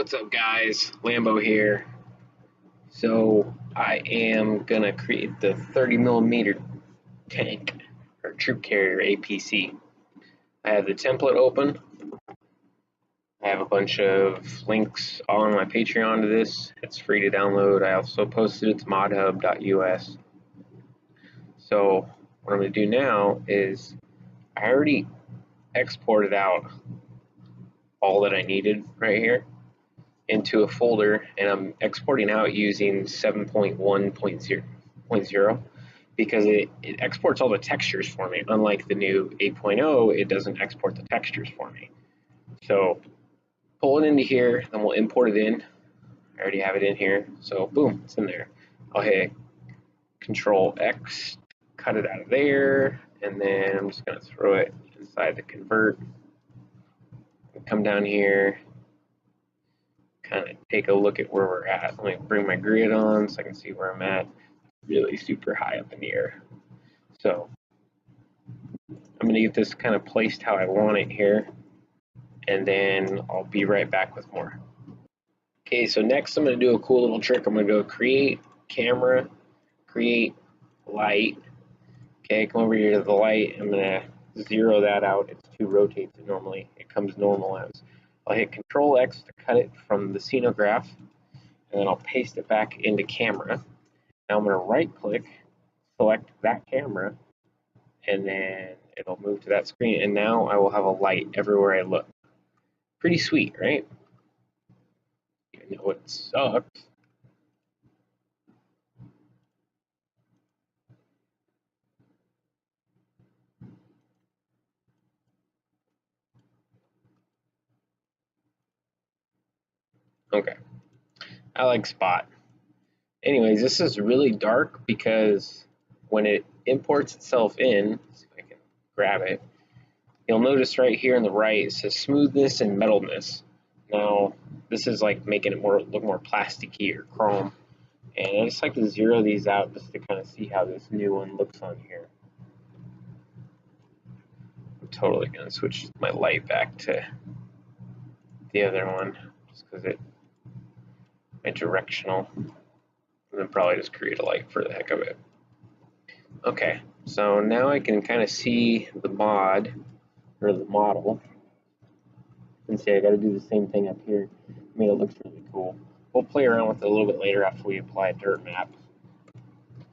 What's up, guys? Lambo here. So I am gonna create the 30mm tank or troop carrier APC. I have the template open. I have a bunch of links all on my Patreon to this. It's free to download. I also posted it to modhub.us. So what I'm gonna do now is I already exported out all that I needed right here into a folder, and I'm exporting out using 7.1.0 because it exports all the textures for me. Unlike the new 8.0, it doesn't export the textures for me. So pull it into here, then we'll import it in. I already have it in here, so boom, it's in there. I'll hit Control X, cut it out of there, and then I'm just gonna throw it inside the convert. Come down here, kind of take a look at where we're at. Let me bring my grid on so I can see where I'm at. Really super high up in the air. So I'm going to get this kind of placed how I want it here, and then I'll be right back with more. Okay, so next I'm going to do a cool little trick. I'm going to go create camera, create light. Okay, come over here to the light. I'm going to zero that out. It's 2 rotates it normally. It comes normal as. I'll hit Control X to cut it from the scenograph, and then I'll paste it back into camera. Now I'm going to right click, select that camera, and then it'll move to that screen, and now I will have a light everywhere I look. Pretty sweet, right? Even though it sucks. Okay, I like Spot. Anyways, this is really dark because when it imports itself in, let's see if I can grab it, you'll notice right here on the right it says smoothness and metalness. Now this is like making it look more plasticky or chrome, and I just like to zero these out just to kind of see how this new one looks on here. I'm totally gonna switch my light back to the other one just because my directional, and then probably just create a light for the heck of it. Okay, so now I can kind of see the mod or the model. You can see I got to do the same thing up here. I mean, it looks really cool. We'll play around with it a little bit later after we apply a dirt map.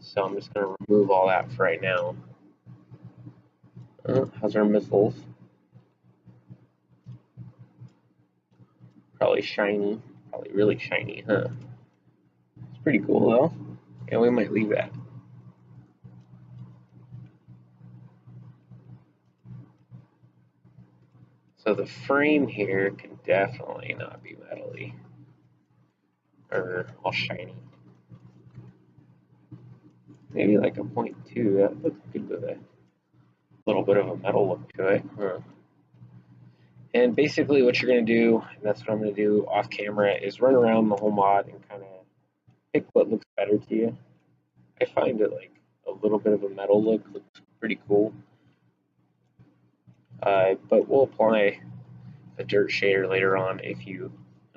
So I'm just going to remove all that for right now. How's our missiles? Probably shiny. Probably really shiny, huh? It's pretty cool though. Yeah, we might leave that. So the frame here can definitely not be metally or all shiny. Maybe like a 0.2. That looks good with a little bit of a metal look to it. And basically what you're going to do, and that's what I'm going to do off camera, is run around the whole mod and kind of pick what looks better to you. I find it like a little bit of a metal look looks pretty cool. But we'll apply a dirt shader later on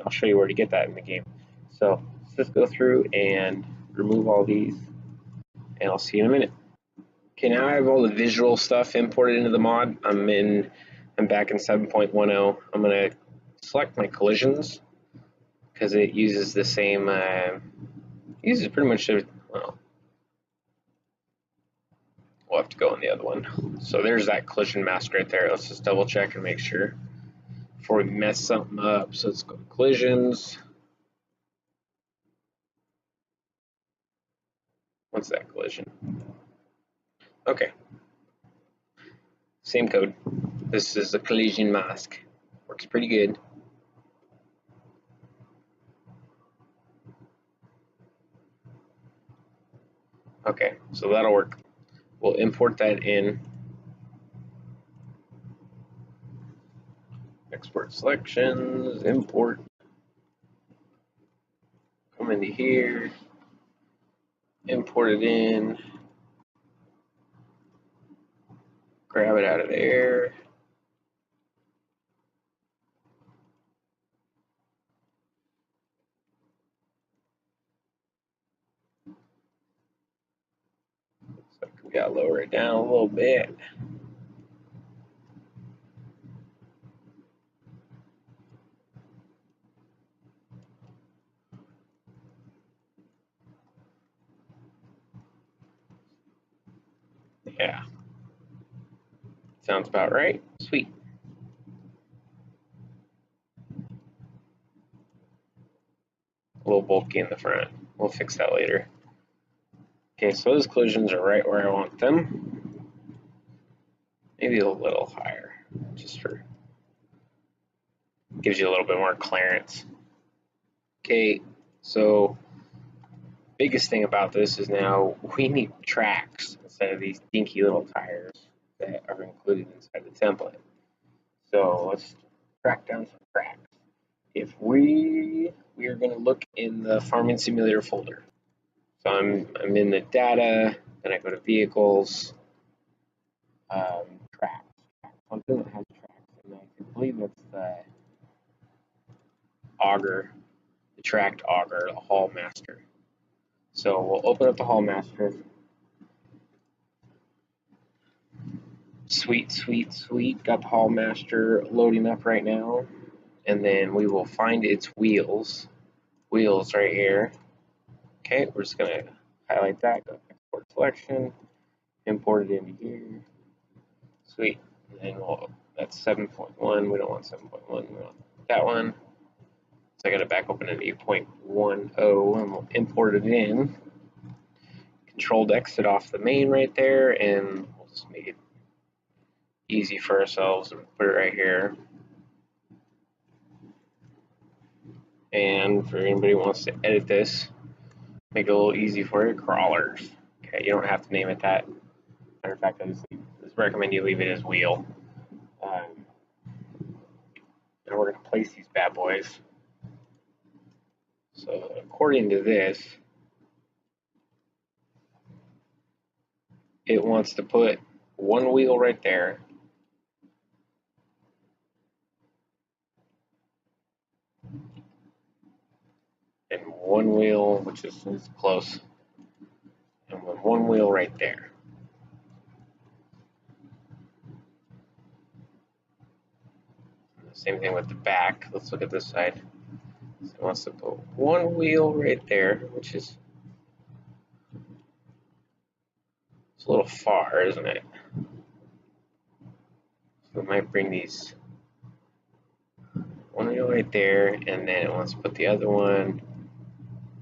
I'll show you where to get that in the game. So let's just go through and remove all these, and I'll see you in a minute. Okay, now I have all the visual stuff imported into the mod. I'm back in 7.10. I'm going to select my collisions because it uses the same, uses pretty much, well, we'll have to go on the other one. So there's that collision mask right there. Let's just double check and make sure before we mess something up. So let's go to collisions. What's that collision? Okay. Same code. This is the collision mask. Works pretty good. Okay, so that'll work. We'll import that in. Export selections, import. Come into here. Import it in. Grab it out of there. gotta lower it down a little bit. Yeah, sounds about right. Sweet. A little bulky in the front. We'll fix that later. Okay, so those collisions are right where I want them. Maybe a little higher, just for, gives you a little bit more clearance. Okay, so biggest thing about this is now we need tracks instead of these dinky little tires that are included inside the template. So let's track down some tracks. If we are going to look in the farming simulator folder. So I'm in the data, then I go to vehicles, tracks, something that has tracks, and I believe it's the auger, the tracked auger, the Hall Master. So we'll open up the Hall Master. Sweet, sweet, sweet. Got the Hall Master loading up right now. And then we will find its wheels. Wheels right here. Okay, we're just going to highlight that, go export selection, import it into here. Sweet. And then that's 7.1. We don't want 7.1. We want that one. So I got to back open an 8.10 and we'll import it in. Controlled exit off the main right there, and we'll just make it easy for ourselves and put it right here. And for anybody who wants to edit this, make it a little easy for you, crawlers. Okay, you don't have to name it that. Matter of fact, I just recommend you leave it as wheel. Now we're going to place these bad boys. So according to this, it wants to put one wheel right there, and one wheel, which is close, and one wheel right there. And the same thing with the back. Let's look at this side. So it wants to put one wheel right there, which is it's a little far, isn't it? So we might bring these one wheel right there, and then it wants to put the other one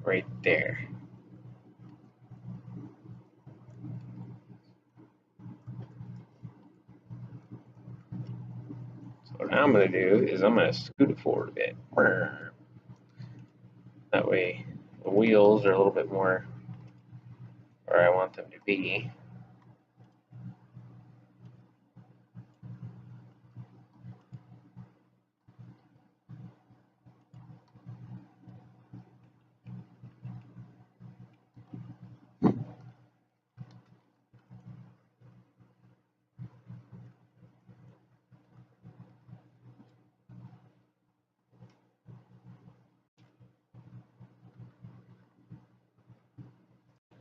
right there. So what I'm going to do is I'm going to scoot it forward a bit. That way the wheels are a little bit more where I want them to be.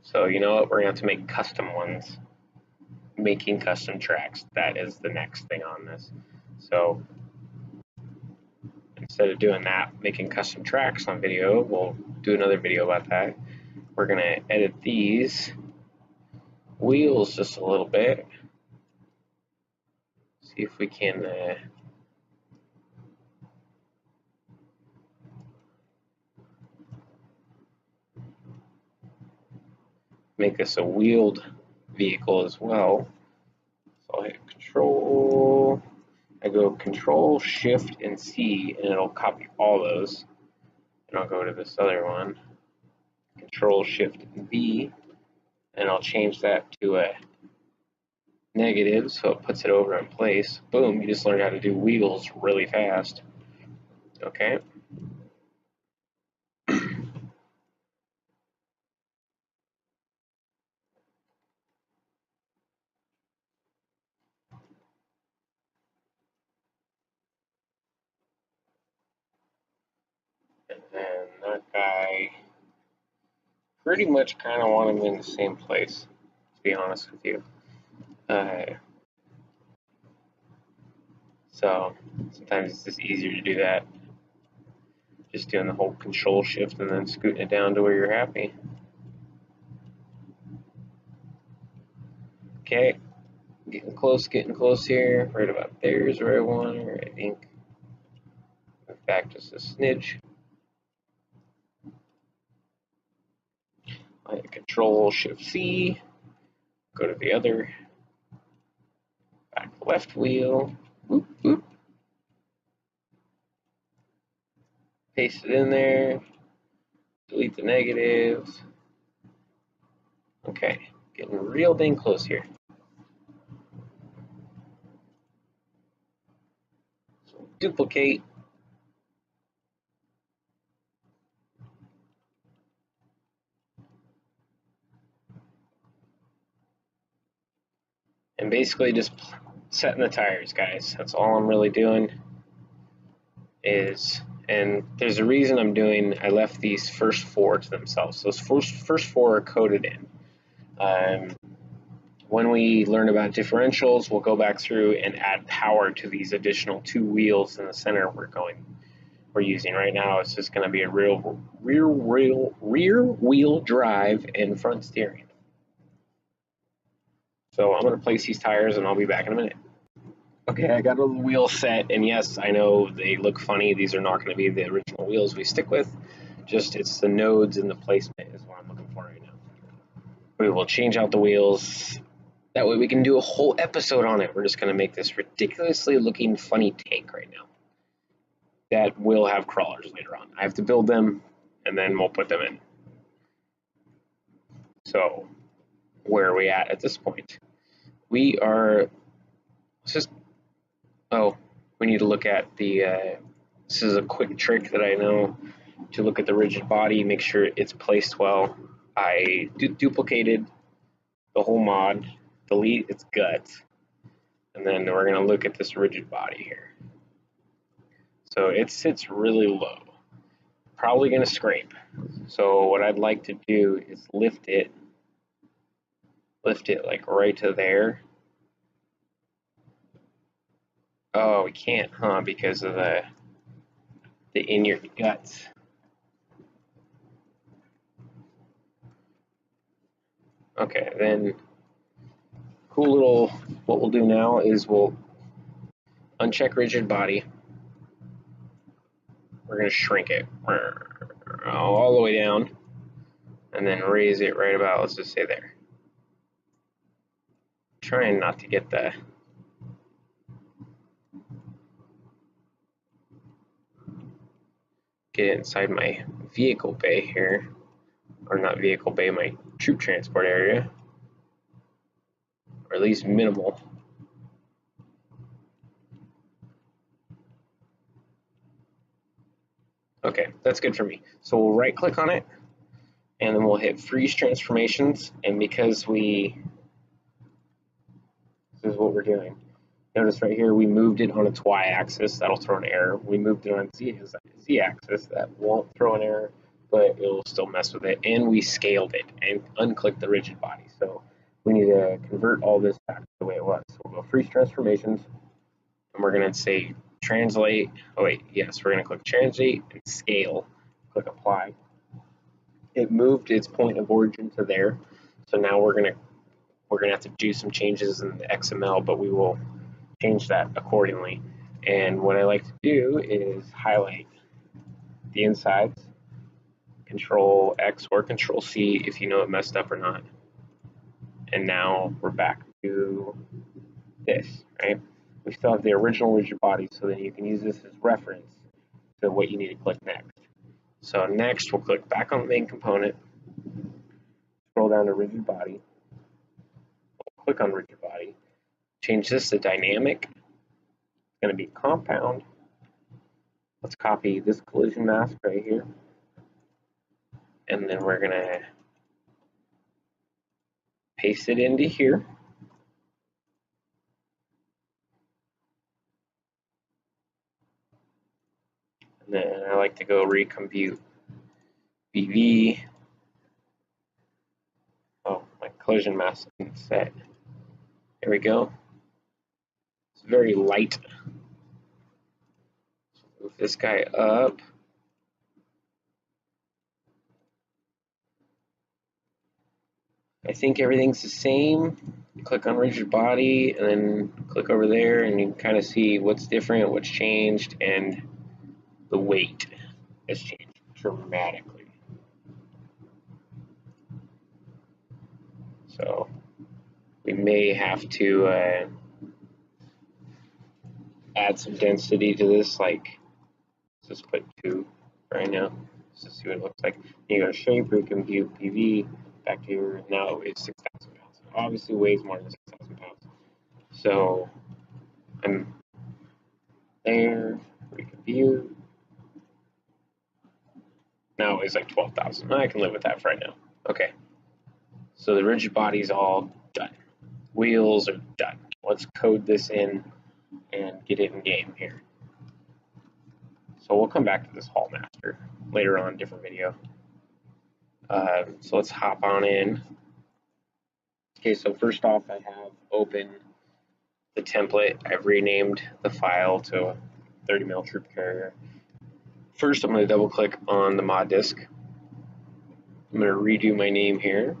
So you know what, we're going to have to make custom ones. Making custom tracks, that is the next thing on this. So instead of doing that, making custom tracks on video, we'll do another video about that. We're going to edit these wheels just a little bit. See if we can make this a wheeled vehicle as well. So I hit Control, I go Control, Shift, and C, and it'll copy all those. And I'll go to this other one, Control, Shift, and V, and I'll change that to a negative, so it puts it over in place. Boom, you just learned how to do wheels really fast. Okay. And then that guy, pretty much kind of want him in the same place. be honest with you. So sometimes it's just easier to do that. Just doing the whole control shift and then scooting it down to where you're happy. Okay, getting close here. Right about there is where I want her, I think. Move back just a smidge. Control Shift C. Go to the other. Back left wheel. Whoop, whoop. Paste it in there. Delete the negatives. Okay, getting real dang close here. So duplicate. And basically just setting the tires, guys. That's all I'm really doing is, and there's a reason I left these first four to themselves. Those first four are coded in. When we learn about differentials, we'll go back through and add power to these additional two wheels in the center we're using. Right now, it's just going to be a rear wheel drive and front steering. So I'm going to place these tires and I'll be back in a minute. Okay, I got all the wheels set, and yes, I know they look funny. These are not going to be the original wheels we stick with. Just it's the nodes and the placement is what I'm looking for right now. We will change out the wheels. That way we can do a whole episode on it. We're just going to make this ridiculously looking funny tank right now. That will have crawlers later on. I have to build them, and then we'll put them in. So, where are we at this point? We are, we need to look at the, this is a quick trick that I know to look at the rigid body, make sure it's placed well. I duplicated the whole mod, delete its guts, and then we're going to look at this rigid body here. So it sits really low, probably going to scrape. So what I'd like to do is lift it like right to there. Oh, we can't, huh? Because of the in your guts. Okay, then cool little, what we'll do now is we'll uncheck rigid body. We're going to shrink it all the way down and then raise it right about, let's just say there. Trying not to get inside my vehicle bay here, or not vehicle bay, my troop transport area, or at least minimal. Okay, that's good for me. So we'll right click on it and then we'll hit freeze transformations, and because this is what we're doing. Notice right here we moved it on its y-axis, that'll throw an error. We moved it on z-axis, that won't throw an error, but it'll still mess with it. And we scaled it and unclicked the rigid body. So we need to convert all this back to the way it was. So we'll go freeze transformations, and we're going to say translate. Oh wait, yes, we're going to click translate and scale. Click apply. It moved its point of origin to there. So now we're going to have to do some changes in the XML, but we will change that accordingly. And what I like to do is highlight the insides, Control X or Control C if you know it messed up or not. And now we're back to this, right? We still have the original rigid body, so then you can use this as reference to what you need to click next. So next we'll click back on the main component, scroll down to rigid body, we'll click on rigid body, change this to dynamic. It's going to be compound. Let's copy this collision mask right here, and then we're going to paste it into here. And then I like to go recompute BV. Oh, my collision mask isn't set. There we go. It's very light. Move this guy up. I think everything's the same. Click on rigid body and then click over there and you can kind of see what's different, what's changed, and the weight has changed dramatically. So we may have to add some density to this, like let's just put 2 right now, just to see what it looks like. You go to shape, we can view PV, back to your, now it weighs 6,000 pounds. It obviously weighs more than 6,000 pounds. So I'm there, we can view. Now it's like 12,000. I can live with that for right now. Okay. So the rigid body's all done. Wheels are done. Let's code this in and get it in game here. So we'll come back to this Hall Master later on, different video. So let's hop on in. Okay, so first off, I have open the template. I've renamed the file to 30 mil troop carrier. First, I'm going to double click on the mod disk. I'm going to redo my name here.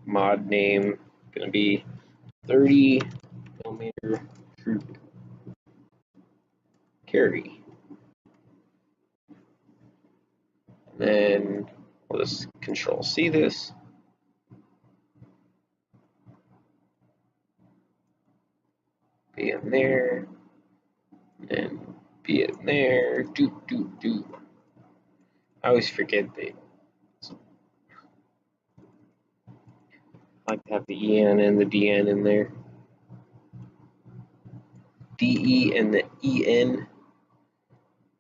Mod name going to be 30 millimeter troop carry. And then we'll just Control C this. Be in there. And be in there. Do. I always forget that. I like to have the EN and the DN in there. DE and the EN.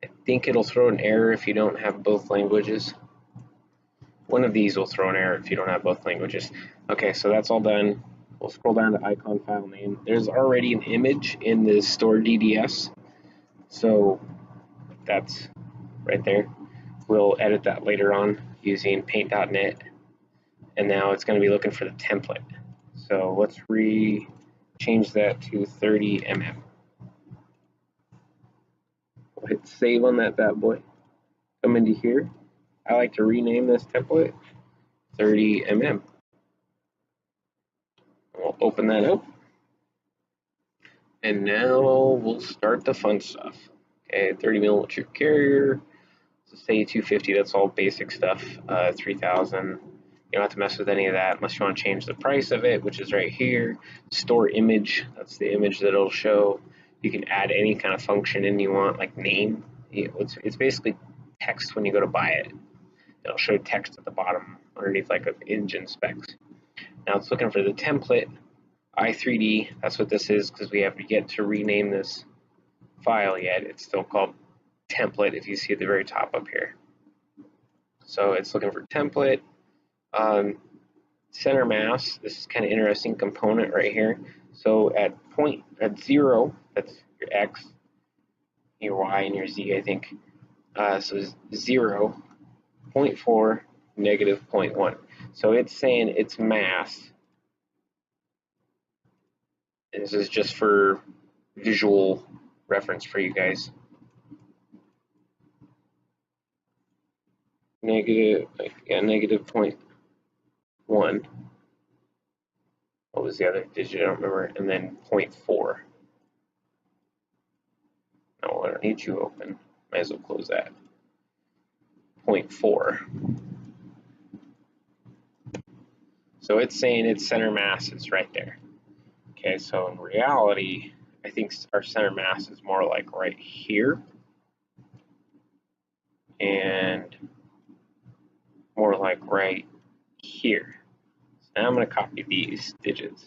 I think it'll throw an error if you don't have both languages. One of these will throw an error if you don't have both languages. Okay, so that's all done. We'll scroll down to icon file name. There's already an image in the store DDS. So that's right there. We'll edit that later on using paint.net. And now it's going to be looking for the template. So let's change that to 30 mm. We'll hit save on that bad boy. Come into here. I like to rename this template 30 mm. We'll open that up. And now we'll start the fun stuff. Okay, 30 millimeter carrier. So say 250, that's all basic stuff. 3000. You don't have to mess with any of that unless you want to change the price of it, which is right here. Store image, that's the image that it'll show. You can add any kind of function in you want, like name. It's basically text when you go to buy it. It'll show text at the bottom underneath like of engine specs. Now it's looking for the template, i3D. That's what this is because we have yet to rename this file yet. It's still called template if you see at the very top up here. So it's looking for template. Center mass, this is kind of interesting component right here. So at 0, that's your X, your Y, and your Z, I think. So 0, 0.4, negative 0.1. So it's saying its mass. And this is just for visual reference for you guys. Negative 0.1. What was the other digit? I don't remember. And then 0.4. No, I don't need you open. Might as well close that. 0.4. So it's saying its center mass is right there. Okay, so in reality, I think our center mass is more like right here. And more like right here. So now I'm going to copy these digits.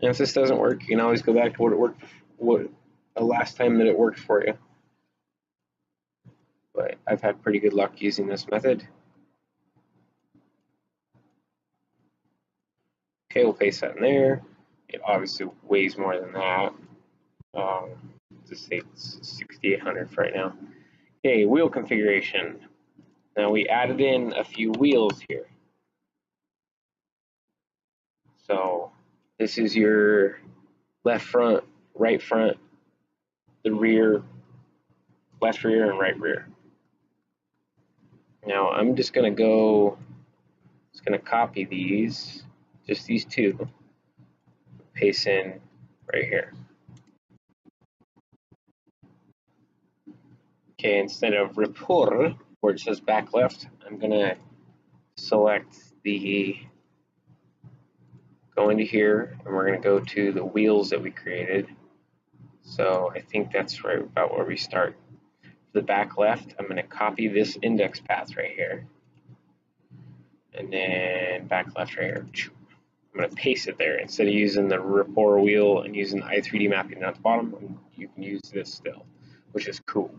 And if this doesn't work, you can always go back to what it worked, the last time that it worked for you. But I've had pretty good luck using this method. Okay, we'll paste that in there. It obviously weighs more than that. Just say it's 6,800 for right now. Okay, wheel configuration. Now we added in a few wheels here. So this is your left front, right front, the rear, left rear, and right rear. Now I'm just gonna copy these, just these two, paste in right here. Okay, instead of repor, where it says back left, I'm gonna select go into here, and we're gonna go to the wheels that we created. So I think that's right about where we start. For the back left, I'm gonna copy this index path right here. And then back left right here. I'm gonna paste it there. Instead of using the repor wheel and using the i3D mapping at the bottom, you can use this still, which is cool.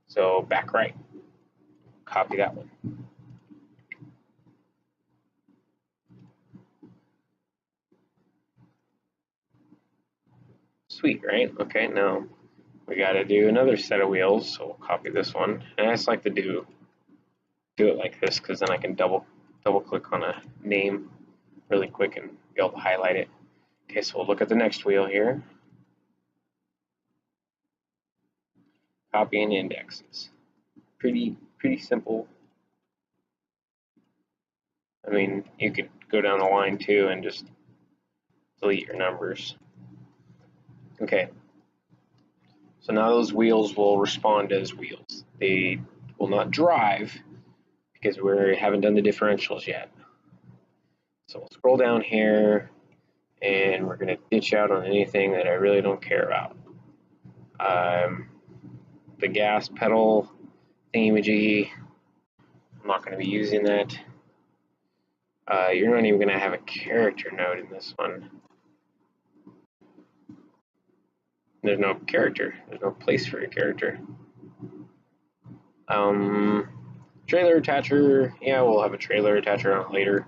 So back right, copy that one. Sweet, right? Okay, now we gotta do another set of wheels, so we'll copy this one. And I just like to do it like this, because then I can double click on a name really quick and be able to highlight it. Okay, so we'll look at the next wheel here. Copying indexes. Pretty simple. I mean, you could go down the line too and just delete your numbers. Okay. So now those wheels will respond as wheels. They will not drive because we haven't done the differentials yet. So we'll scroll down here and we're going to ditch out on anything that I really don't care about. The gas pedal thingamajiggy, I'm not going to be using that. You're not even going to have a character node in this one. There's no character. There's no place for a character. Trailer attacher. Yeah, we'll have a trailer attacher on it later.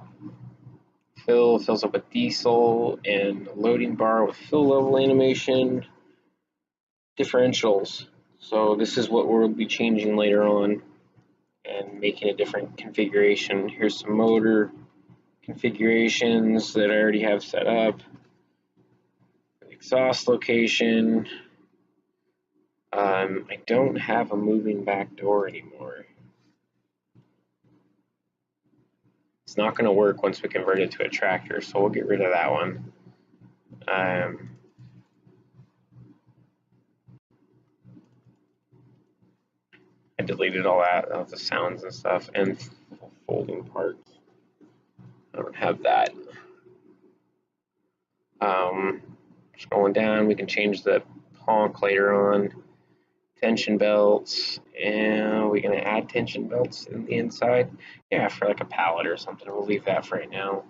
Fills up a diesel and loading bar with fill level animation. Differentials. So this is what we'll be changing later on and making a different configuration. Here's some motor configurations that I already have set up. Exhaust location. I don't have a moving back door anymore. It's not going to work once we convert it to a tractor, so we'll get rid of that one. I deleted all that, the sounds and stuff, and folding parts. I don't have that. Scrolling down, we can change the honk later on. Tension belts, and we're going to add tension belts in the inside. Yeah, for like a pallet or something. We'll leave that for right now.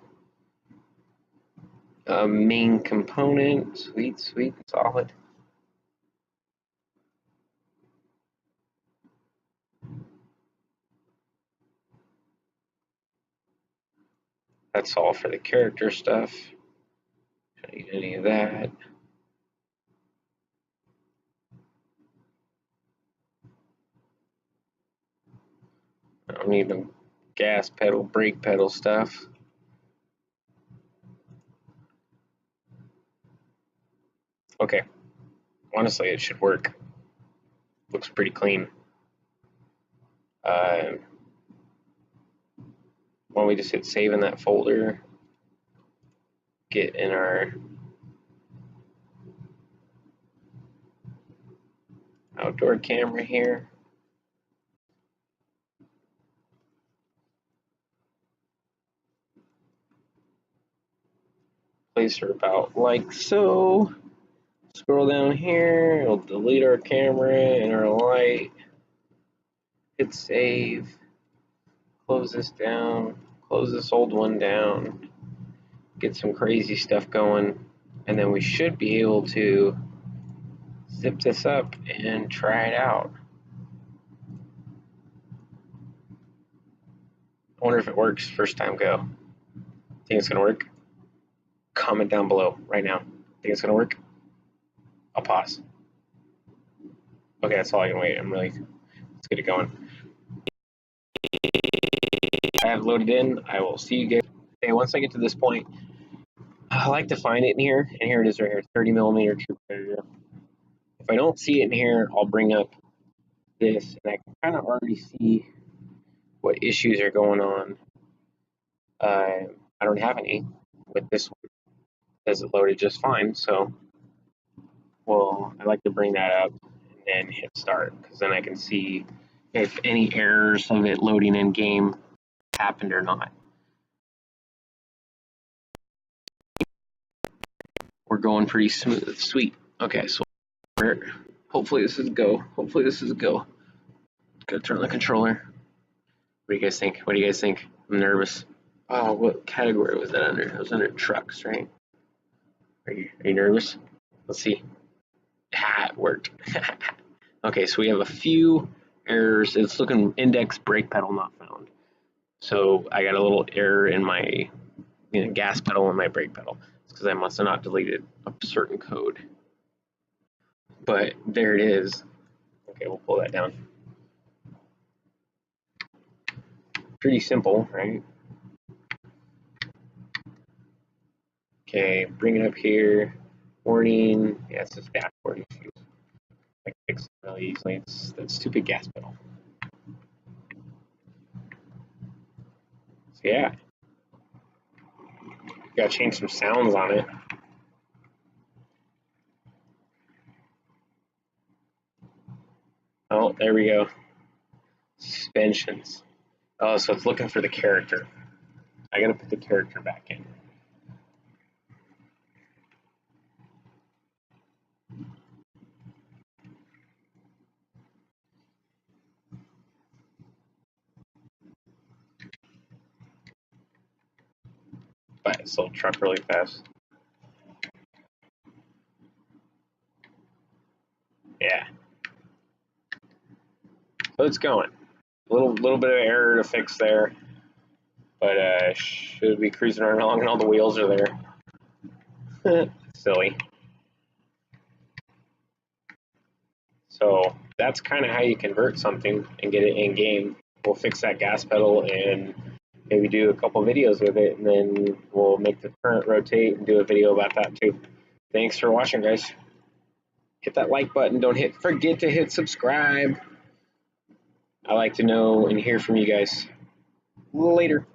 Main component, sweet, solid. That's all for the character stuff. Don't need any of that. I don't need the gas pedal, brake pedal stuff. Okay, honestly, it should work. Looks pretty clean. Why don't we just hit save in that folder? Get in our outdoor camera here. Place her about like so. Scroll down here, it'll delete our camera and our light. Hit save. Close this down. Close this old one down. Get some crazy stuff going. And then we should be able to zip this up and try it out. I wonder if it works first time go. Think it's gonna work? Comment down below right now. Think it's gonna work? I'll pause. Okay, that's all I can wait. Let's get it going. I have loaded in. I will see you guys. Okay, once I get to this point, I like to find it in here, and here it is right here, 30mm true predator. If I don't see it in here, I'll bring up this, and I can kind of already see what issues are going on. I don't have any with this one, because it loaded just fine, so well, I like to bring that up and then hit start, because then I can see if any errors of it loading in game happened or not. We're going pretty smooth, sweet. Okay, so hopefully this is a go. Hopefully this is a go. Gotta turn on the controller. What do you guys think? What do you guys think? I'm nervous. Oh, what category was that under? It was under trucks, right? Are you nervous? Let's see. Ah, it worked. Okay, so we have a few errors. It's looking index brake pedal not found. So I got a little error in my gas pedal and my brake pedal. It's because I must have not deleted a certain code. But there it is. Okay, we'll pull that down. Pretty simple, right? Okay, bring it up here. Warning. Yeah, it's just dashboard issues. I can fix it really easily. It's that stupid gas pedal. So yeah, gotta change some sounds on it. Oh, there we go. Suspensions. Oh, so it's looking for the character. I gotta put the character back in. Buy this little truck really fast. Yeah. So it's going. Little bit of error to fix there, but should be cruising right along, and all the wheels are there. Silly. So that's kind of how you convert something and get it in game. We'll fix that gas pedal and maybe do a couple videos with it, and then we'll make the current rotate and do a video about that too. Thanks for watching, guys. Hit that like button. Don't forget to hit subscribe. I like to know and hear from you guys. Later.